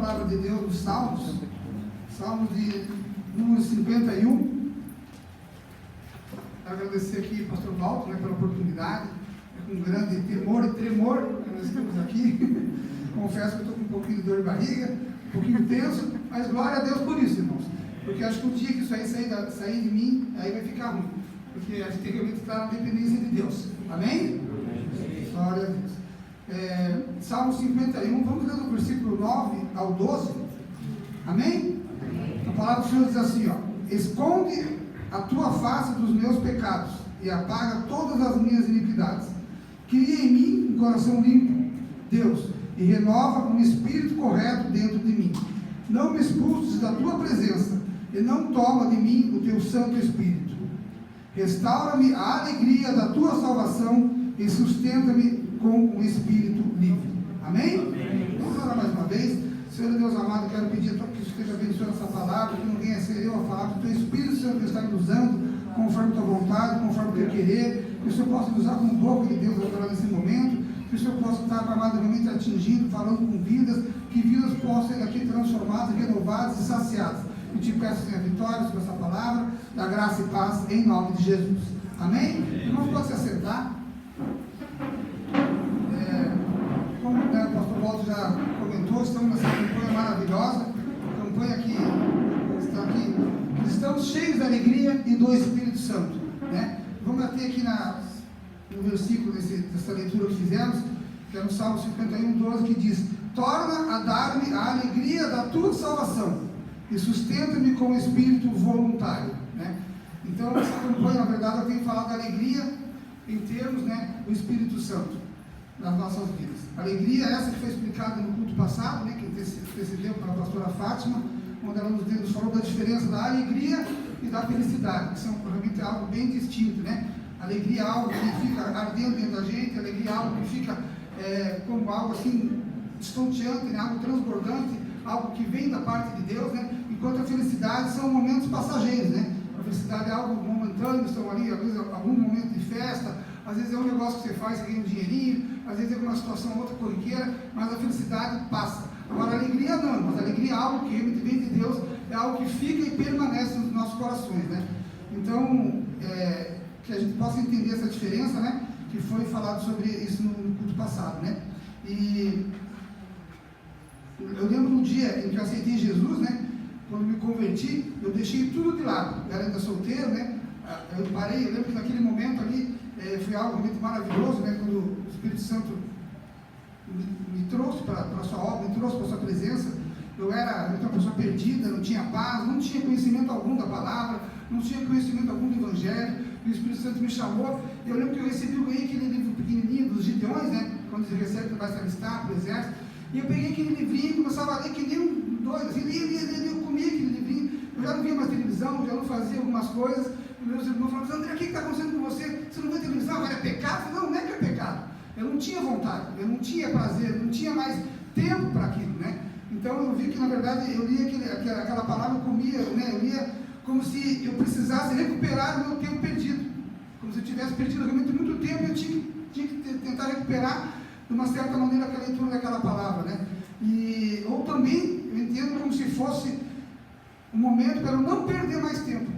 palavra de Deus nos Salmos, Salmos de número 51. Quero agradecer aqui ao pastor Walter, pela oportunidade. É com grande temor e tremor que nós estamos aqui. Confesso que eu estou com um pouquinho de dor de barriga, um pouquinho tenso, mas glória a Deus por isso, irmãos. Porque acho que o dia que isso aí sair de mim, aí vai ficar ruim. Porque a gente tem que estar na dependência de Deus. Amém? Glória a Deus. Salmo 51, vamos ler do versículo 9 ao 12. Amém? A palavra do Senhor diz assim, esconde a tua face dos meus pecados e apaga todas as minhas iniquidades. Cria em mim um coração limpo, Deus, e renova um espírito correto dentro de mim. Não me expulses da tua presença e não toma de mim o teu Santo Espírito. Restaura-me a alegria da tua salvação e sustenta-me com um espírito livre. Amém? Amém? Vamos orar mais uma vez. Senhor Deus amado, quero pedir que o esteja abençoando essa palavra, que não venha ser eu a falar, que o teu Espírito Santo está me usando conforme a tua vontade, conforme o teu querer, que o Senhor possa me usar como boca de Deus agora nesse momento, que o Senhor possa estar realmente atingindo, falando com vidas, que vidas possam ser aqui transformadas, renovadas e saciadas. Eu te peço, Senhor, a vitória sobre essa palavra, da graça e paz, em nome de Jesus. Amém? Irmãos, pode se assentar. Como o pastor Walter já comentou, estamos nessa campanha maravilhosa, campanha que está aqui, estamos cheios de alegria e do Espírito Santo, né? Vamos bater aqui no versículo dessa leitura que fizemos, que é no Salmo 51, 12, que diz: torna a dar-me a alegria da tua salvação e sustenta-me com o espírito voluntário, né? Então essa campanha, na verdade, ela tem falado da alegria em termos, do Espírito Santo nas nossas vidas. Alegria essa que foi explicada no culto passado, que antecedeu para a pastora Fátima, onde ela nos falou da diferença da alegria e da felicidade, que são realmente algo bem distinto, Alegria é algo que fica ardendo dentro da gente, alegria é algo que fica como algo assim, estonteante, algo transbordante, algo que vem da parte de Deus, enquanto a felicidade são momentos passageiros, A felicidade é algo momentâneo, estão ali, às vezes algum momento de festa, às vezes é um negócio que você faz, você ganha um dinheirinho, às vezes é uma situação outra corriqueira, mas a felicidade passa. Agora a alegria não, mas a alegria é algo que realmente vem de Deus, é algo que fica e permanece nos nossos corações, Então, que a gente possa entender essa diferença, que foi falado sobre isso no culto passado, E eu lembro no dia em que eu aceitei Jesus, quando me converti, eu deixei tudo de lado. Eu era ainda solteiro, eu parei, eu lembro que naquele momento ali foi algo muito maravilhoso, quando o Espírito Santo me trouxe para a sua obra, me trouxe para a sua presença. Eu era uma pessoa perdida, não tinha paz, não tinha conhecimento algum da palavra, não tinha conhecimento algum do Evangelho, e o Espírito Santo me chamou. Eu lembro que eu ganhei aquele livro pequenininho dos Gideões, quando você recebe, vai se alistar para o exército, e eu peguei aquele livrinho e começava a ler que nem um doido, assim, lia, eu comia aquele livrinho. Eu já não via mais televisão, já não fazia algumas coisas. E meus irmãos falavam: André, o que está acontecendo com você? Você não vê televisão, agora é pecado? Não é que é pecado. Eu não tinha vontade, eu não tinha prazer, eu não tinha mais tempo para aquilo, Então eu vi que, na verdade, eu lia aquela palavra, eu comia, eu lia como se eu precisasse recuperar o meu tempo perdido. Como se eu tivesse perdido realmente muito tempo, eu tinha que tentar recuperar, de uma certa maneira, aquela leitura daquela palavra, Ou também, eu entendo como se fosse um momento para eu não perder mais tempo,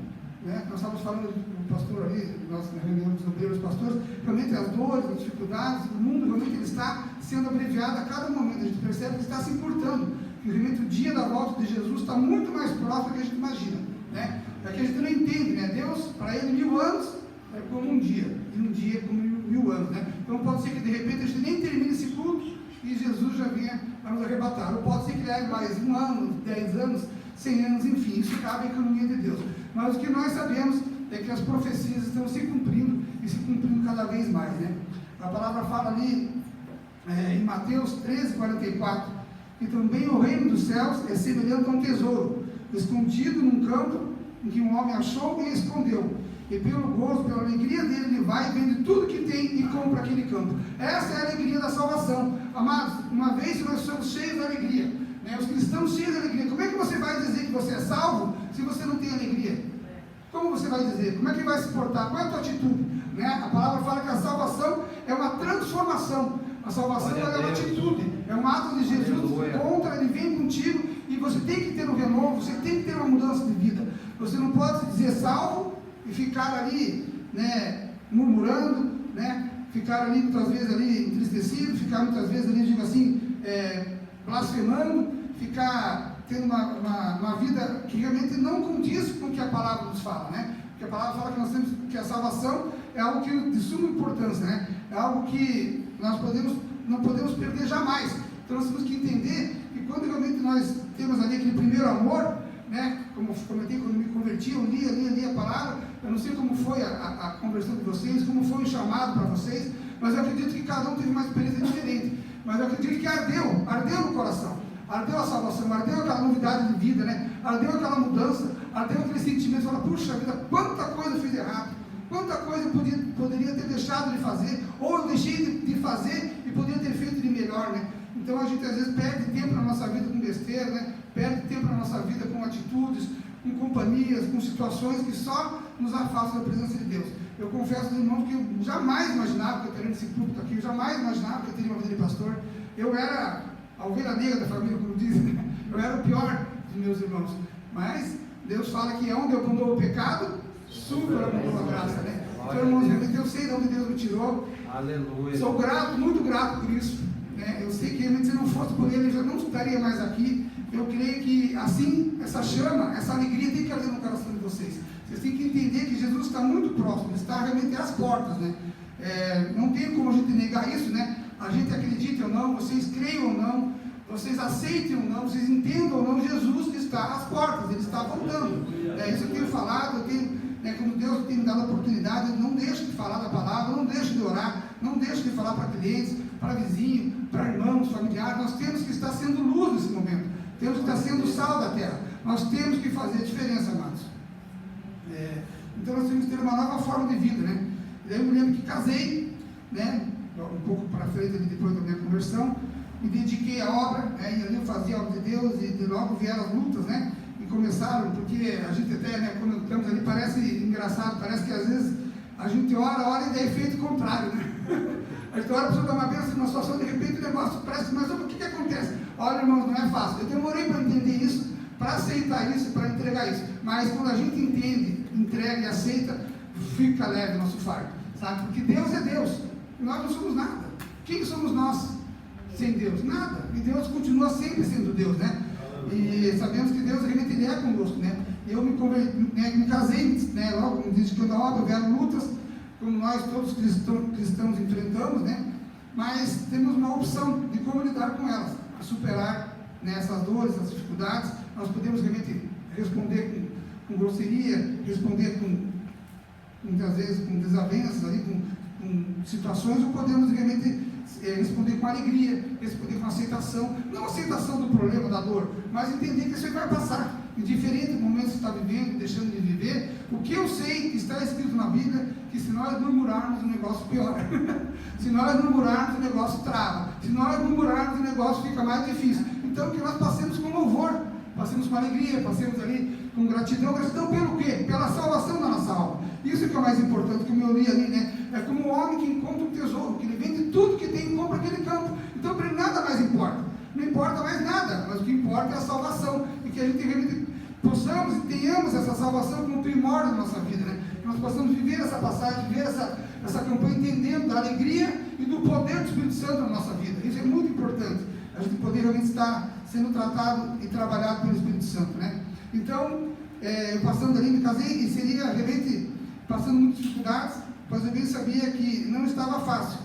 Nós estávamos falando do pastor ali, na reunião dos obreiros pastores, realmente as dores, as dificuldades, o mundo realmente ele está sendo abreviado a cada momento. A gente percebe que está se encurtando, que realmente o dia da volta de Jesus está muito mais próximo do que a gente imagina, É que a gente não entende, Deus, para ele, 1000 anos é como um dia, e um dia é como 1000 anos, Então pode ser que de repente a gente nem termine esse culto e Jesus já venha para nos arrebatar, ou pode ser que leve mais 1 ano, 10 anos, 100 anos, enfim, isso cabe à economia de Deus. Mas o que nós sabemos é que as profecias estão se cumprindo e se cumprindo cada vez mais, A palavra fala ali em Mateus 13:44, que também o reino dos céus é semelhante a um tesouro escondido num campo em que um homem achou e escondeu, e pelo gozo, pela alegria dele, ele vai e vende tudo que tem e compra aquele campo. Essa é a alegria da salvação. Amados, uma vez que nós somos cheios de alegria, os cristãos cheios de alegria, como é que você vai dizer que você é salvo se você não tem alegria? Como você vai dizer? Como é que vai se portar? Qual é a tua atitude? A palavra fala que a salvação é uma transformação. A salvação é uma atitude, é um ato de Jesus que encontra, ele vem contigo um renovo, você tem que ter uma mudança de vida. Você não pode se dizer salvo e ficar ali, né, murmurando, né, ficar ali muitas vezes ali entristecido, ficar muitas vezes ali, digo assim, blasfemando, ficar tendo uma vida que realmente não condiz com o que a palavra nos fala, né? Porque a palavra fala que nós temos, que a salvação é algo de suma importância, né? É algo que nós não podemos perder jamais. Então nós temos que entender que quando realmente nós temos ali aquele primeiro amor, né? Como eu comentei quando me converti, eu li a palavra. Eu não sei como foi a conversão de vocês, como foi o chamado para vocês, mas eu acredito que cada um teve uma experiência diferente. Mas eu acredito que ardeu no coração, ardeu a salvação, ardeu aquela novidade de vida, né? Ardeu aquela mudança, ardeu aquele sentimento, fala, puxa vida, quanta coisa eu fiz errado, quanta coisa eu poderia ter deixado de fazer, ou eu deixei de fazer e poderia ter feito de melhor, né? Então a gente às vezes perde tempo na nossa vida com besteira, né? Perde tempo na nossa vida com atitudes, com companhias, com situações que só nos afastam da presença de Deus. Eu confesso aos irmãos que eu jamais imaginava que eu teria esse púlpito aqui, eu jamais imaginava que eu teria uma vida de pastor. Eu era a ovelha negra da família, como dizem, né? Eu era o pior dos meus irmãos. Mas Deus fala que onde abundou o pecado, superabundou a graça, né? Então, irmãos, eu sei de onde Deus me tirou. Aleluia. Sou grato, muito grato por isso, né? Eu sei que realmente se não fosse por Ele, eu já não estaria mais aqui. Eu creio que assim, essa chama, essa alegria tem que haver no coração de vocês. Vocês têm que entender que Jesus está muito próximo, está realmente às portas, né? Não tem como a gente negar isso, né? A gente acredite ou não, vocês creiam ou não, vocês aceitem ou não, vocês entendam ou não, Jesus está às portas, Ele está voltando. Isso eu tenho falado, eu tenho, né, como Deus tem me dado a oportunidade, não deixe de falar da palavra, não deixe de orar, não deixe de falar para clientes, para vizinhos, para irmãos, familiares. Nós temos que estar sendo luz nesse momento, temos que estar sendo sal da terra, nós temos que fazer a diferença, amados. Então nós temos que ter uma nova forma de vida, né? Eu me lembro que casei, né? Um pouco para frente, depois da minha conversão, me dediquei à obra, né? E ali eu fazia a obra de Deus, e de logo vieram as lutas, né? E começaram, porque a gente até, né, quando estamos ali, parece engraçado, parece que às vezes a gente ora e dá efeito contrário, né? A gente ora para o Senhor dar uma bênção, uma situação, de repente o negócio parece, mas o que acontece? Olha, irmãos, não é fácil. Eu demorei para entender isso, para aceitar isso, para entregar isso. Mas quando a gente entende, entrega e aceita, fica leve o nosso fardo, sabe? Porque Deus é Deus, e nós não somos nada. Quem somos nós sem Deus? Nada. E Deus continua sempre sendo Deus, né? E sabemos que Deus realmente Ele é conosco, né? Eu me converti, né, me casei, né? Logo, como diz que da obra, vieram lutas, como nós todos cristãos enfrentamos, né? Mas temos uma opção de como lidar com elas, a superar, né, essas dores, essas dificuldades. Nós podemos realmente responder com grosseria, responder muitas vezes com desavenças, ali, com situações, ou podemos realmente responder com alegria, responder com aceitação, não aceitação do problema, da dor, mas entender que isso aí vai passar, indiferente do momento que você está vivendo, deixando de viver. O que eu sei que está escrito na Bíblia, que se nós murmurarmos, o negócio piora. Se nós murmurarmos, o negócio trava. Se nós murmurarmos, o negócio fica mais difícil. Então, que nós passemos com louvor, passemos com alegria, passemos ali com gratidão. Gratidão pelo quê? Pela salvação da nossa alma. Isso que é o mais importante, como eu li ali, né? É como um homem que encontra um tesouro, que ele vende tudo que tem e compra aquele campo. Então, para ele nada mais importa. Não importa mais nada, mas o que importa é a salvação. E que a gente realmente possamos e tenhamos essa salvação como primórdio da nossa vida, né? Que nós possamos viver essa passagem, viver essa campanha, entendendo da alegria e do poder do Espírito Santo na nossa vida. Isso é muito importante. A gente poder realmente estar sendo tratado e trabalhado pelo Espírito Santo, né? Então, passando ali, me casei, e seria realmente passando muitas dificuldades, pois eu bem sabia que não estava fácil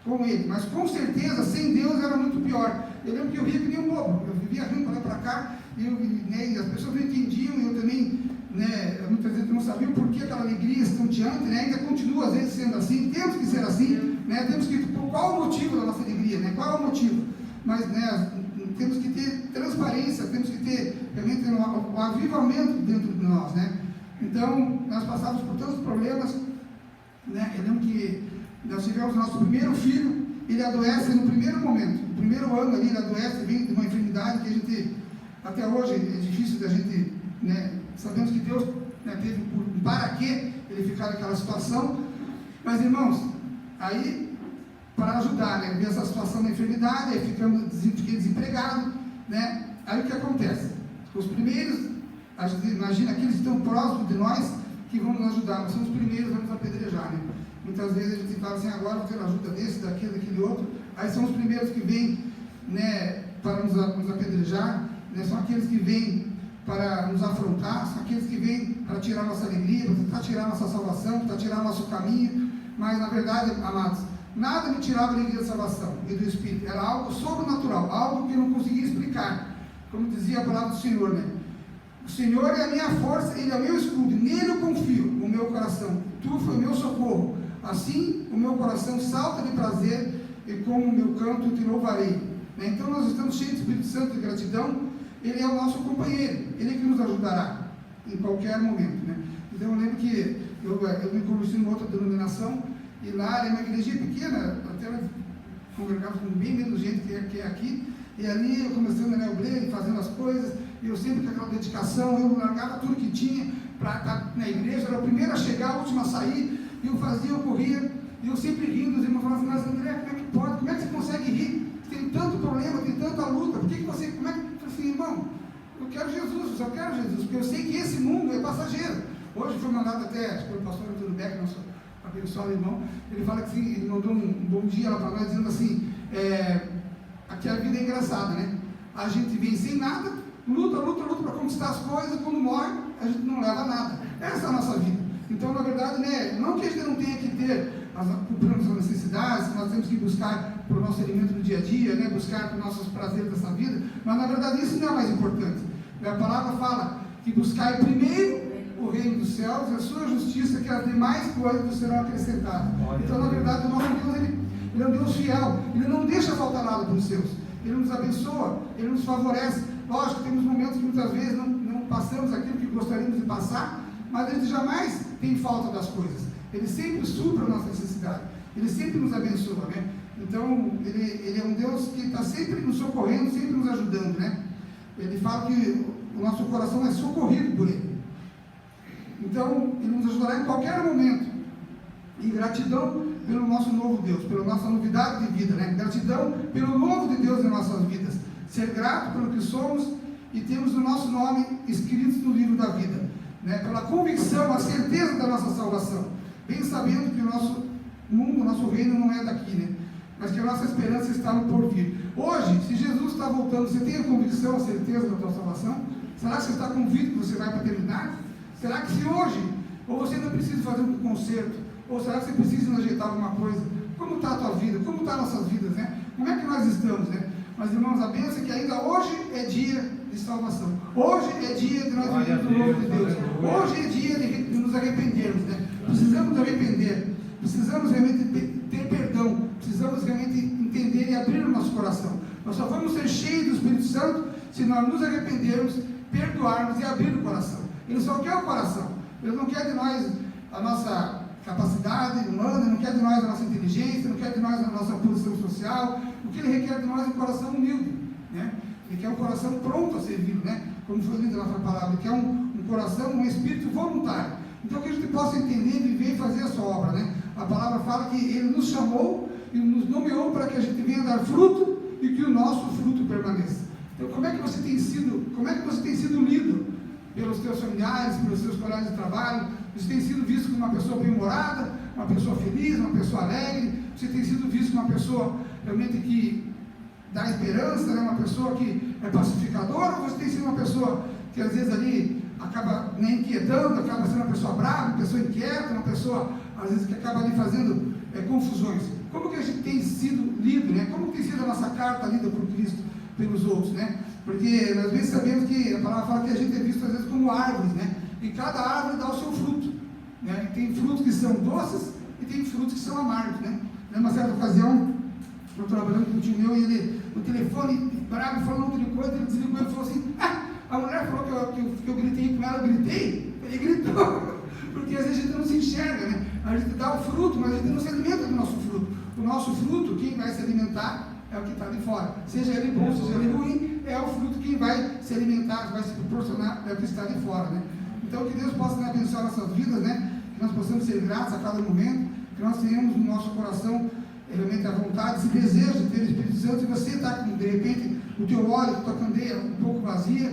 com ele, mas com certeza sem Deus era muito pior. Eu lembro que eu ria que nem um bobo, eu vivia rindo para lá para cá, e as pessoas não entendiam, e eu também, né, muitas vezes não sabia por que aquela alegria estonteante, né, ainda continua às vezes sendo assim. Temos que ser assim, né, temos que, qual o motivo da nossa alegria, né, qual é o motivo? Mas, né, temos que ter transparência, temos que ter realmente um avivamento dentro de nós, né. Então, nós passávamos por tantos problemas, né. Eu lembro que nós tivemos nosso primeiro filho, ele adoece no primeiro momento, no primeiro ano ali, ele adoece, vem de uma enfermidade que a gente, até hoje, é difícil da gente, né, sabemos que Deus, né, teve um para quê ele ficar naquela situação, mas, irmãos, aí, para ajudar, né, ver essa situação da enfermidade, aí fiquei desempregado, né, aí o que acontece? Os primeiros, a gente imagina aqueles que estão próximos de nós, que vão nos ajudar, mas são os primeiros a nos apedrejar, né? Muitas vezes a gente fala assim, agora vou ter ajuda desse, daquele outro, aí são os primeiros que vêm, né, para nos apedrejar, né? São aqueles que vêm para nos afrontar, são aqueles que vêm para tirar nossa alegria, para tentar tirar nossa salvação, para tirar nosso caminho, mas na verdade, amados, nada me tirava a alegria da salvação e do Espírito, era algo sobrenatural, algo que eu não conseguia explicar, como dizia a palavra do Senhor, né? O Senhor é a minha força, Ele é o meu escudo, nele eu confio, o meu coração, Tu foi o meu socorro, assim o meu coração salta de prazer, e como o meu canto te louvarei, né? Então nós estamos cheios do Espírito Santo de gratidão, Ele é o nosso companheiro, Ele é que nos ajudará, em qualquer momento, né? Então eu lembro que eu me converti em outra denominação, e lá era uma igreja pequena, até congregava com bem menos gente que é aqui, e ali eu começando a obreiro, fazendo as coisas, e eu sempre com aquela dedicação, eu largava tudo que tinha para estar na igreja, era o primeiro a chegar, o último a sair, e eu fazia, eu corria, e eu sempre rindo, os irmãos falavam assim, mas André, como é que pode, como é que você consegue rir? Tem tanto problema, tem tanta luta, por que você, como é que, eu falei assim, irmão, eu quero Jesus, eu só quero Jesus, porque eu sei que esse mundo é passageiro. Hoje foi mandado até, acho que pelo pastor Antônio Beck, nosso abençoado irmão, ele fala que assim, ele mandou um bom dia lá para nós, dizendo assim, aqui a vida é engraçada, né? A gente vem sem nada, luta para conquistar as coisas, quando morre, a gente não leva nada. Essa é a nossa vida. Então, na verdade, né, não que a gente não tenha que ter, cumprir as necessidades, que nós temos que buscar para o nosso alimento do dia a dia, né, buscar para os nossos prazeres dessa vida, mas na verdade isso não é mais importante. A palavra fala que buscar primeiro o reino dos céus e a sua justiça, que as demais coisas serão acrescentadas. Então, na verdade, o nosso Deus, ele é um Deus fiel, Ele não deixa faltar nada para os seus, Ele nos abençoa, Ele nos favorece. Lógico, temos momentos que muitas vezes não passamos aquilo que gostaríamos de passar, mas Ele jamais tem falta das coisas, Ele sempre supra a nossa necessidade, Ele sempre nos abençoa, né? Então, ele é um Deus que está sempre nos socorrendo, sempre nos ajudando, né? Ele fala que o nosso coração é socorrido por Ele. Então, Ele nos ajudará em qualquer momento. E gratidão pelo nosso novo Deus, pela nossa novidade de vida, né? Gratidão pelo novo de Deus em nossas vidas. Ser grato pelo que somos e temos o nosso nome escrito no livro da vida, né? Pela convicção, a certeza da nossa salvação. Bem sabendo que o nosso mundo, o nosso reino não é daqui, né? Mas que a nossa esperança está no porvir. Hoje, se Jesus está voltando, você tem a convicção, a certeza da tua salvação? Será que você está convicto que você vai para a eternidade? Será que se hoje, ou você não precisa fazer um concerto, ou será que você precisa ajeitar alguma coisa? Como está a tua vida? Como estão nossas vidas, né? Como é que nós estamos, né? Mas, irmãos, a bênção é que ainda hoje é dia de salvação. Hoje é dia de nós vivermos o novo de Deus. Hoje é dia de nos arrependermos, né? Precisamos nos arrepender. Precisamos realmente ter perdão. Precisamos realmente entender e abrir o nosso coração. Nós só vamos ser cheios do Espírito Santo se nós nos arrependermos, perdoarmos e abrir o coração. Ele só quer o coração. Ele não quer de nós a nossa capacidade humana, Ele não quer de nós a nossa inteligência, não quer de nós a nossa posição social. O que Ele requer de nós é um coração humilde, né? Ele quer um coração pronto a servir, né? Como foi dito na nossa palavra, Ele quer um coração, um espírito voluntário. Então que a gente possa entender, viver e fazer a sua obra, né? A palavra fala que Ele nos chamou e nos nomeou para que a gente venha dar fruto e que o nosso fruto permaneça. Então como é que você tem sido lido pelos teus familiares, pelos seus colegas de trabalho? Você tem sido visto como uma pessoa bem-humorada, uma pessoa feliz, uma pessoa alegre? Você tem sido visto como uma pessoa realmente que dá esperança, né? Uma pessoa que é pacificadora? Ou você tem sido uma pessoa que às vezes ali acaba inquietando, acaba sendo uma pessoa brava, uma pessoa inquieta, uma pessoa às vezes que acaba ali fazendo confusões? Como que a gente tem sido lido, né? Como tem sido a nossa carta lida por Cristo pelos outros, né? Porque às vezes sabemos que a palavra fala que a gente é visto às vezes como árvores, né? E cada árvore dá o seu fruto, né? E tem frutos que são doces e tem frutos que são amargos, né? Numa certa ocasião, eu trabalhando com um tio meu e ele, no telefone, bravo, falando outra coisa, ele desligou e falou assim: a mulher falou que eu gritei com ela, eu gritei? Ele gritou, porque às vezes a gente não se enxerga, né? A gente dá o fruto, mas a gente não se alimenta do nosso fruto. O nosso fruto, quem vai se alimentar é o que está de fora. Seja ele bom, seja ele ruim, é o fruto quem vai se alimentar, vai se proporcionar, é o que está de fora, né? Então que Deus possa nos abençoar nossas vidas, né? Que nós possamos ser gratos a cada momento, que nós tenhamos no nosso coração realmente a vontade, esse desejo de ter o Espírito Santo. Se você está com, de repente, o teu óleo, a tua candeia um pouco vazia,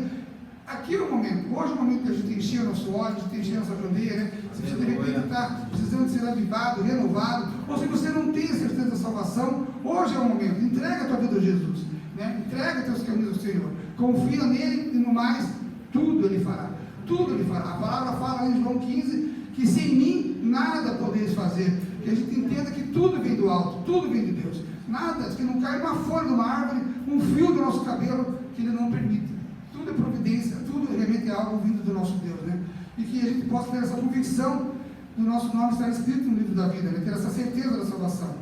Aqui é o momento, hoje é o momento que a gente encher o nosso óleo, a gente encher a nossa candeia, né? Se você de repente está precisando de ser avivado, renovado, ou se você não tem a certeza da salvação, hoje é o momento, entrega a tua vida a Jesus, né? Entrega teus caminhos ao Senhor, confia nele e no mais, tudo ele fará, tudo ele fará. A palavra fala em João 15, que sem mim nada podeis fazer, que a gente entenda que tudo vem do alto, tudo vem de Deus, nada, que não cai uma folha de uma árvore, um fio do nosso cabelo, que ele não permite. Tudo é providência, tudo realmente é algo vindo do nosso Deus, né? E que a gente possa ter essa convicção do nosso nome estar escrito no livro da vida, né? Ter essa certeza da salvação,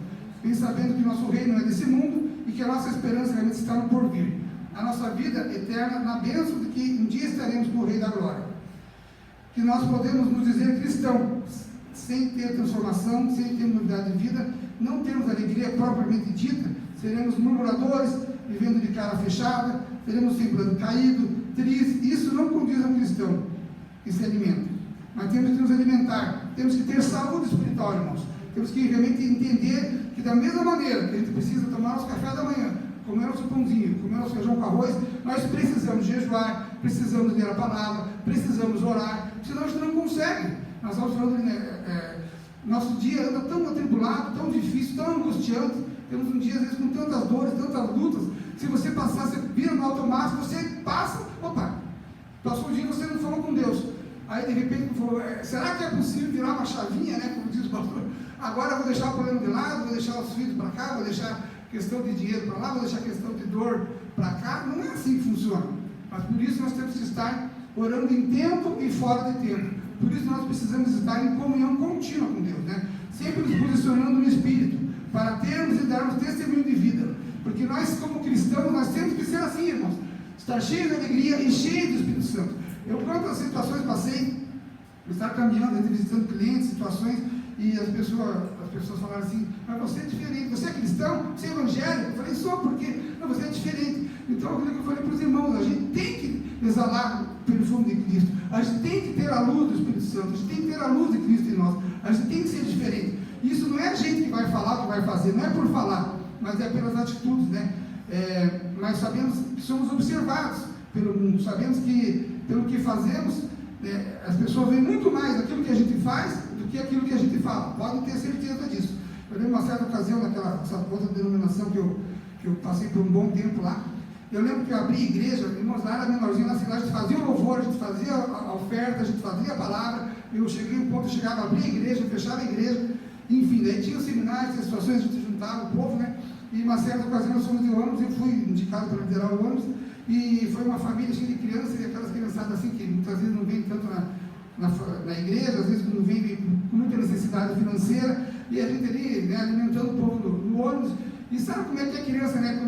bem sabendo que o nosso reino não é desse mundo e que a nossa esperança realmente está no porvir, a nossa vida eterna na bênção de que um dia estaremos com o Rei da Glória, que nós podemos nos dizer cristão, sem ter transformação, sem ter novidade de vida, não termos alegria propriamente dita, seremos murmuradores, vivendo de cara fechada, teremos sempre caído, triste. Isso não condiz a um cristão que se alimenta, mas temos que nos alimentar, temos que ter saúde espiritual, irmãos, temos que realmente entender que da mesma maneira que a gente precisa tomar nosso café da manhã, comer nosso pãozinho, comer nosso feijão com arroz, nós precisamos jejuar, precisamos ler a palavra, precisamos orar, senão a gente não consegue. Nós estamos falando, nosso dia anda tão atribulado, tão difícil, tão angustiante, temos um dia às vezes com tantas dores, tantas lutas. Se você passar, você vira no automático, você passa, opa, passou o dia e você não falou com Deus. Aí de repente falou, será que é possível virar uma chavinha, né? Como diz o pastor, agora eu vou deixar o problema de lado, vou deixar os filhos para cá, vou deixar questão de dinheiro para lá, vou deixar questão de dor para cá. Não é assim que funciona. Mas por isso nós temos que estar orando em tempo e fora de tempo. Por isso nós precisamos estar em comunhão contínua com Deus, né? Sempre nos posicionando no Espírito, para termos e darmos testemunho de vida. Porque nós, como cristãos, nós temos que ser assim, irmãos, estar cheios de alegria e cheios do Espírito Santo. Eu, quantas situações passei, estar caminhando, visitando clientes, situações, e as pessoas falaram assim, mas você é diferente, você é cristão, você é evangélico? Eu falei, só porque, não, você é diferente. Então, aquilo que eu falei para os irmãos, a gente tem que exalar o perfume de Cristo, a gente tem que ter a luz do Espírito Santo, a gente tem que ter a luz de Cristo em nós, a gente tem que ser diferente. Isso não é a gente que vai falar, que vai fazer, não é por falar, mas é pelas atitudes, né? Nós sabemos que somos observados pelo mundo, sabemos que pelo que fazemos, as pessoas veem muito mais aquilo que a gente faz do que aquilo que a gente fala, podem ter certeza disso. Eu lembro uma certa ocasião, essa outra denominação que eu passei por um bom tempo lá, eu lembro que eu abri a igreja, irmãos, lá era menorzinho, lá a gente fazia o louvor, a gente fazia a oferta, a gente fazia a palavra, eu cheguei a um ponto, eu chegava a abrir a igreja, fechava a igreja, enfim, daí tinha os seminários, as situações, a gente juntava o povo, né? E uma certa ocasião nós fomos de ônibus, eu fui indicado para liderar o ônibus, e foi uma família cheia de crianças, e aquelas criançadas assim, que muitas vezes não vêm tanto na igreja, às vezes não vem com muita necessidade financeira, e a gente ali, né, alimentando o povo no ônibus, e sabe como é que é a criança, né,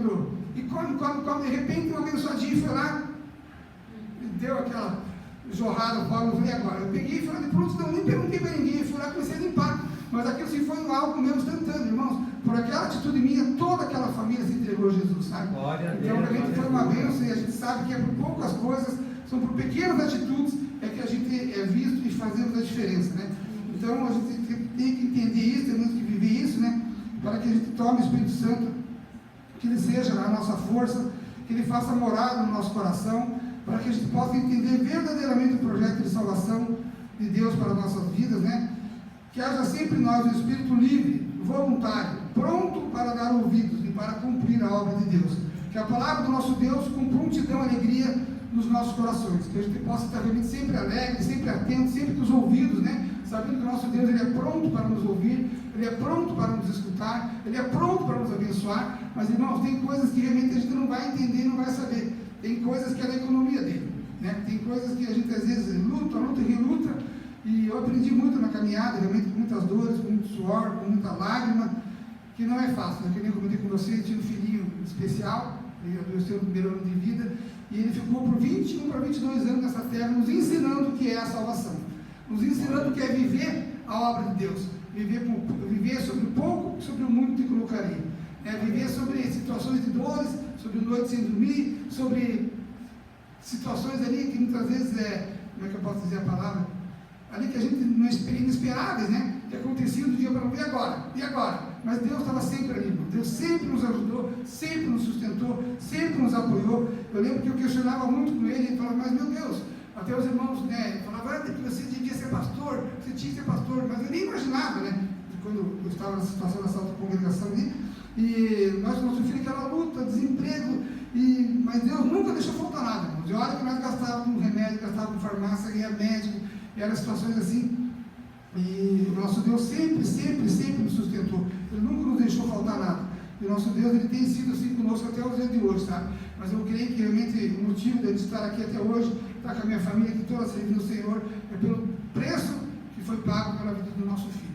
e come, de repente uma abençoadinha foi lá, e deu aquela jorrada, eu falei, agora, eu peguei e falei, pronto, não, nem perguntei para ninguém, fui lá e comecei a limpar, mas aquilo se foi no algo mesmo instantâneo, irmãos, por aquela atitude minha, toda aquela família se entregou a Jesus, sabe? Então realmente foi uma bênção, e a gente sabe que é por poucas coisas, são por pequenas atitudes, é que a gente é visto e fazemos a diferença, né? Então a gente tem que entender isso, temos que viver isso, né? Para que a gente tome o Espírito Santo, que ele seja a nossa força, que ele faça morada no nosso coração, para que a gente possa entender verdadeiramente o projeto de salvação de Deus para as nossas vidas, né? Que haja sempre em nós um espírito livre, voluntário, pronto para dar ouvidos e para cumprir a obra de Deus. Que a palavra do nosso Deus com prontidão e alegria nos nossos corações. Que a gente possa estar realmente sempre alegre, sempre atento, sempre com os ouvidos, né? Sabendo que o nosso Deus, ele é pronto para nos ouvir, ele é pronto para nos escutar, ele é pronto para nos abençoar. Mas, irmãos, tem coisas que realmente a gente não vai entender e não vai saber. Tem coisas que é da economia dele, né? Tem coisas que a gente às vezes luta e reluta. E eu aprendi muito na caminhada, realmente com muitas dores, com muito suor, com muita lágrima, que não é fácil, né? Que nem eu comentei com vocês, tinha um filhinho especial, do seu primeiro ano de vida, e ele ficou por 21 para 22 anos nessa terra, nos ensinando o que é a salvação, nos ensinando o que é viver a obra de Deus, viver sobre o pouco, sobre o muito que colocarei, viver sobre situações de dores, sobre noites sem dormir, sobre situações ali que muitas vezes como é que eu posso dizer a palavra? Ali que a gente não esperia, inesperáveis, né? Que acontecia do dia para o outro, e agora? Mas Deus estava sempre ali, irmão. Deus sempre nos ajudou, sempre nos sustentou, sempre nos apoiou. Eu lembro que eu questionava muito com ele, ele falava, mas meu Deus, até os irmãos, né, falavam, que você devia ser pastor, você tinha que ser pastor, mas eu nem imaginava, né, quando eu estava nessa situação, nessa autocongregação ali, e nosso filho, aquela luta, desemprego, mas Deus nunca deixou faltar nada, irmãos. E olha que nós gastávamos com remédio, gastávamos com farmácia, ia médico, e eram situações assim, e o nosso Deus sempre, sempre, sempre nos sustentou, Ele nunca nos deixou faltar nada. E o nosso Deus, Ele tem sido assim conosco até os dias de hoje, sabe? Mas eu creio que realmente o motivo de eu estar aqui até hoje, estar com a minha família aqui toda servindo o Senhor, é pelo preço que foi pago pela vida do nosso filho.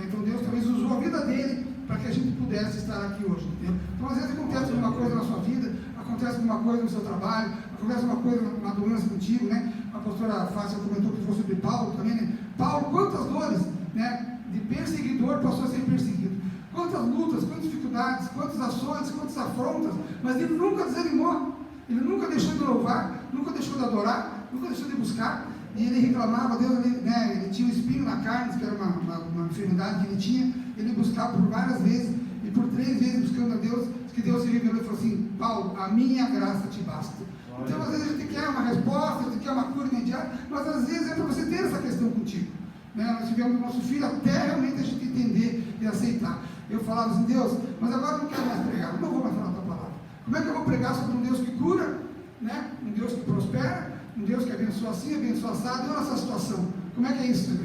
Então Deus talvez usou a vida dele para que a gente pudesse estar aqui hoje, entendeu? Então às vezes acontece alguma coisa na sua vida, acontece alguma coisa no seu trabalho, acontece uma coisa, uma doença contigo, né? A pastora Fácia comentou que foi sobre Paulo também, né? Paulo, quantas dores, né? De perseguidor passou a ser perseguido. Quantas lutas, quantas dificuldades, quantas ações, quantas afrontas, mas ele nunca desanimou, ele nunca deixou de louvar, nunca deixou de adorar, nunca deixou de buscar, e ele reclamava, Deus, ele tinha um espinho na carne, que era uma enfermidade que ele tinha, ele buscava por várias vezes, e por 3 vezes buscando a Deus, que Deus se revelou e falou assim, Paulo, a minha graça te basta. Então às vezes a gente quer uma resposta, a gente quer uma cura imediata, mas às vezes é para você ter essa questão contigo. Nós tivemos o nosso filho até realmente a gente entender e aceitar. Eu falava assim, Deus, mas agora eu não quero mais pregar, não vou mais falar a tua palavra. Como é que eu vou pregar sobre um Deus que cura, né? Um Deus que prospera, um Deus que abençoa assim, abençoa assado, olha essa situação. Como é que é isso?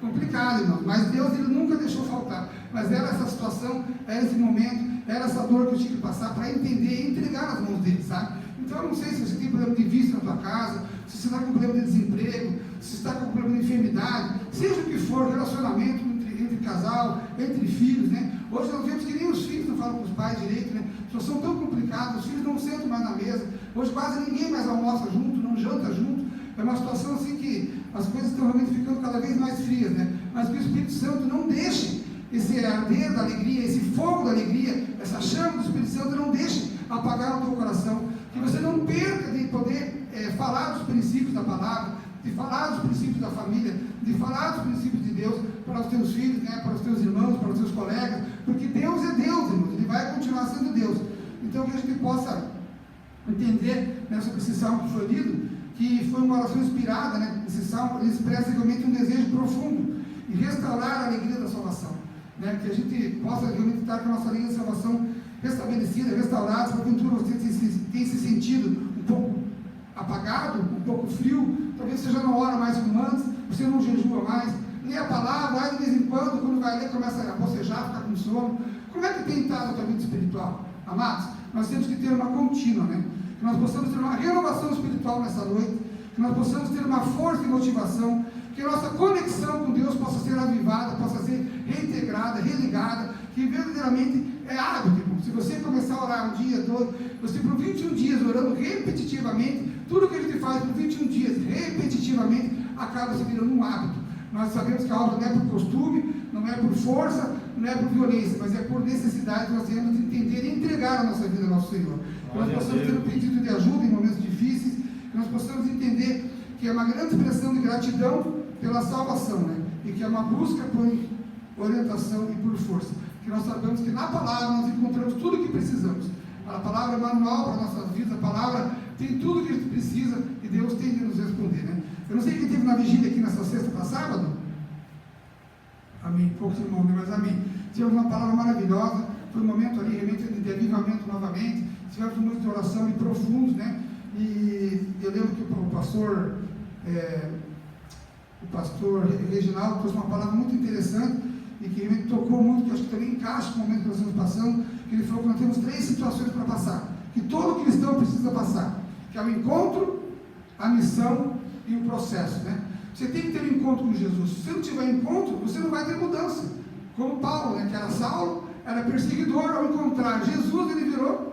Complicado, irmão. Mas Deus, Ele nunca deixou faltar. Mas era essa situação, era esse momento, era essa dor que eu tinha que passar para entender e entregar nas mãos dele, sabe? Então eu não sei se você tem problema de vício na tua casa, se você está com problema de desemprego, se você está com problema de enfermidade, seja o que for, relacionamento entre casal, entre filhos, né? Hoje nós vemos que nem os filhos não falam com os pais direito, né? As pessoas são tão complicadas, os filhos não sentam mais na mesa, hoje quase ninguém mais almoça junto, não janta junto, é uma situação assim que as coisas estão realmente ficando cada vez mais frias, né? Mas que o Espírito Santo não deixe esse arder da alegria, esse fogo da alegria, essa chama do Espírito Santo, não deixe apagar o teu coração, que você não perca de poder falar dos princípios da palavra, de falar dos princípios da família, de falar dos princípios de Deus para os teus filhos, né, para os teus irmãos, para os teus colegas, porque Deus é Deus, irmãos, Ele vai continuar sendo Deus. Então que a gente possa entender, né, sobre esse salmo que foi lido, que foi uma oração inspirada, né? Esse salmo ele expressa realmente um desejo profundo e restaurar a alegria da salvação, né? Que a gente possa realmente estar com a nossa alegria da salvação restabelecida, restaurada. Se porventura você tem se sentido um pouco apagado, um pouco frio, talvez você já não ora mais como antes, você não jejua mais, lê a palavra, aí de vez em quando vai ler, começa a bocejar, ficar com sono. Como é que tem estado a tua vida espiritual? Amados, nós temos que ter uma contínua, né? Que nós possamos ter uma renovação espiritual nessa noite, que nós possamos ter uma força e motivação, que a nossa conexão com Deus possa ser avivada, possa ser reintegrada, religada, que verdadeiramente é hábito, irmão. Se você começar a orar um dia, dois, você por 21 dias orando repetitivamente, tudo que a gente faz por 21 dias repetitivamente acaba se virando um hábito. Nós sabemos que a obra não é por costume, não é por força, não é por violência, mas é por necessidade que nós temos de entender e entregar a nossa vida ao nosso Senhor. Que nós possamos ter um pedido de ajuda em momentos difíceis, que nós possamos entender que é uma grande expressão de gratidão pela salvação, né? E que é uma busca por orientação e por força. Que nós sabemos que na palavra nós encontramos tudo o que precisamos. A palavra é manual para a nossa vida, a palavra tem tudo o que a gente precisa e Deus tem de nos responder, né? Eu não sei quem teve na vigília aqui nessa sexta para sábado. Amém. Poucos irmãos, mas amém. Tivemos uma palavra maravilhosa. Foi um momento ali realmente de avivamento novamente. Tivemos um momento de oração e profundos, né? E eu lembro que o pastor Reginaldo trouxe uma palavra muito interessante e que realmente tocou muito, que acho que também encaixa com o momento que nós estamos passando, que ele falou que nós temos 3 situações para passar, que todo cristão precisa passar, que é o encontro, a missão e o processo, né? Você tem que ter um encontro com Jesus. Se você não tiver encontro, você não vai ter mudança. Como Paulo, né, que era Saulo, era perseguidor, ao encontrar Jesus, ele virou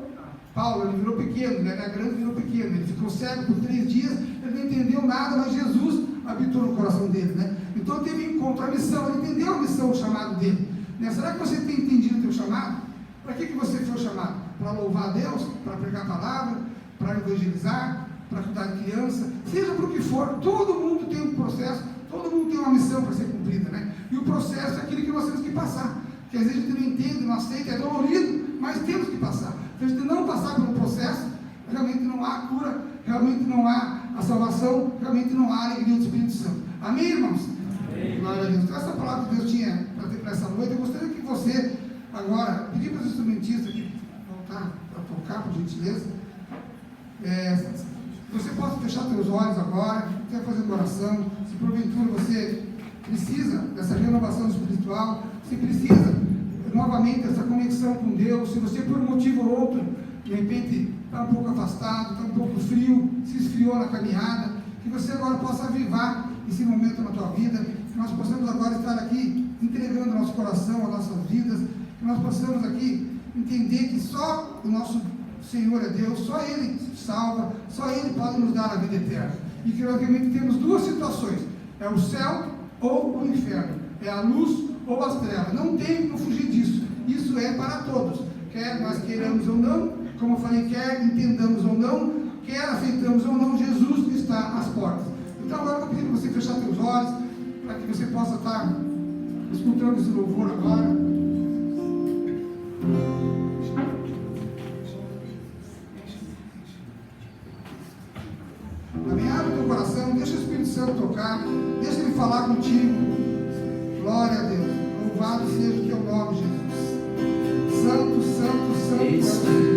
Paulo, ele virou pequeno, ele era grande, virou pequeno, ele ficou cego por 3 dias, ele não entendeu nada, mas Jesus habitou no coração dele, né? Então teve encontro, a missão, ele entendeu a missão, o chamado dele, né? Será que você tem entendido o teu chamado? Para que você foi chamado? Para louvar a Deus, para pregar a palavra, para evangelizar, para cuidar de criança, seja para o que for, todo mundo tem um processo, todo mundo tem uma missão para ser cumprida, né? E o processo é aquilo que nós temos que passar, que às vezes a gente não entende, não aceita, é dolorido, mas temos que passar. Se a gente não passar pelo processo, realmente não há cura, realmente não há a salvação realmente não há alegria do Espírito Santo. Amém, irmãos? Amém. Glória a Deus. Então, essa palavra que Deus tinha para ter para essa noite, eu gostaria que você, agora, pedir para os instrumentistas aqui voltar para tocar, por gentileza. Você pode fechar seus olhos agora, até fazendo oração. Se porventura você precisa dessa renovação espiritual, se precisa novamente dessa conexão com Deus, se você por um motivo ou outro, de repente está um pouco afastado, está um pouco frio, se esfriou na caminhada, que você agora possa avivar esse momento na tua vida, que nós possamos agora estar aqui entregando nosso coração, as nossas vidas, que nós possamos aqui entender que só o nosso Senhor é Deus, só Ele salva, só Ele pode nos dar a vida eterna. E que obviamente temos duas situações: é o céu ou o inferno, é a luz ou as trevas. Não tem como fugir disso. Isso é para todos, quer nós queiramos ou não, como eu falei, quer entendamos ou não, quer aceitamos ou não, Jesus está às portas. Então agora eu vou pedir para você fechar seus olhos, para que você possa estar escutando esse louvor agora. Amém? Abre o teu coração, deixa o Espírito Santo tocar, deixa Ele falar contigo. Glória a Deus. Louvado seja o teu nome, Jesus. Santo, santo, santo é o Senhor.